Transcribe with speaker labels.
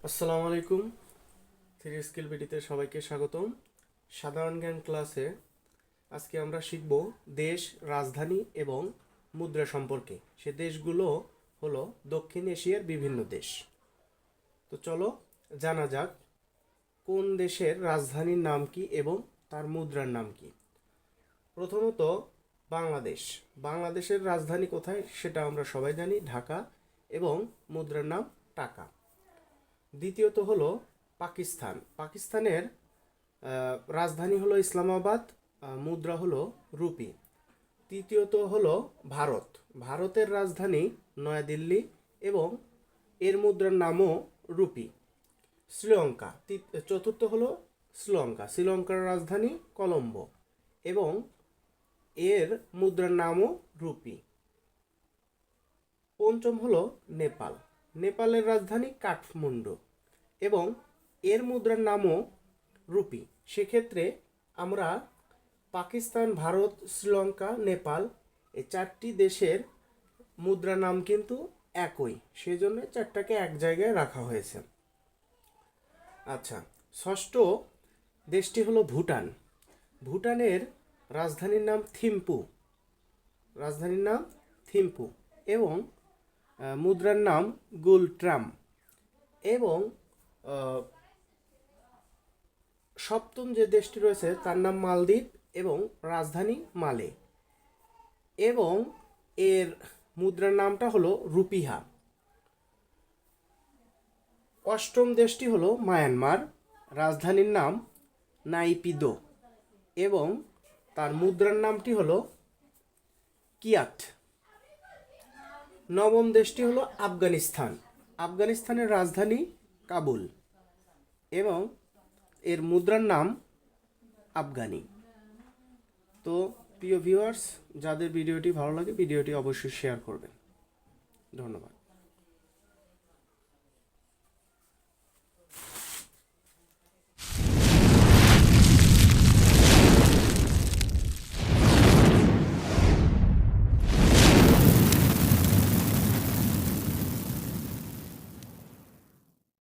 Speaker 1: আসসালামু আলাইকুম। Three skill বিডিতে সবাইকে স্বাগতম। সাধারণ জ্ঞান ক্লাসে আজকে আমরা শিখব দেশ, রাজধানী এবং মুদ্রা সম্পর্কে। সে দেশগুলো হলো দক্ষিণ এশিয়ার বিভিন্ন দেশ। তো চলো জানা যাক কোন দেশের রাজধানীর নাম কি এবং তার মুদ্রার নাম কি। প্রথমত বাংলাদেশ। বাংলাদেশের রাজধানী কোথায় সেটা আমরা সবাই জানি, ঢাকা, এবং মুদ্রার নাম টাকা। দ্বিতীয়ত হলো পাকিস্তান। পাকিস্তানের রাজধানী হলো ইসলামাবাদ, মুদ্রা হলো রুপি। তৃতীয়ত হলো ভারত। ভারতের রাজধানী নয়াদিল্লি এবং এর মুদ্রার নামও রুপি। শ্রীলঙ্কা। চতুর্থ হলো শ্রীলঙ্কা। শ্রীলঙ্কার রাজধানী কলম্বো এবং এর মুদ্রার নামও রুপি। পঞ্চম হলো নেপাল। নেপালের রাজধানী কাঠমান্ডু এবং এর মুদ্রার নামও রুপি। সেক্ষেত্রে আমরা পাকিস্তান, ভারত, শ্রীলঙ্কা, নেপাল এই চারটি দেশের মুদ্রা নাম কিন্তু একই, সেজন্য চারটাকে এক জায়গায় রাখা হয়েছে। আচ্ছা, ষষ্ঠ দেশটি হলো ভুটান। ভুটানের রাজধানীর নাম থিম্পু। রাজধানীর নাম থিম্পু এবং মুদ্রার নাম গুলট্রাম। এবং সপ্তম যে দেশটি রয়েছে তার নাম মালদ্বীপ এবং রাজধানী মালে এবং এর মুদ্রার নামটা হলো রুপিহা। অষ্টম দেশটি হলো মায়ানমার। রাজধানীর নাম নাইপিদো এবং তার মুদ্রার নামটি হলো কিয়াত। নবম দেশটি হলো আফগানিস্তান। আফগানিস্তানের রাজধানী কাবুল এবং এর মুদ্রার নাম আফগানি। তো প্রিয় ভিউয়ার্স, যাদের ভিডিওটি ভালো লাগে ভিডিওটি অবশ্যই শেয়ার করবেন। ধন্যবাদ।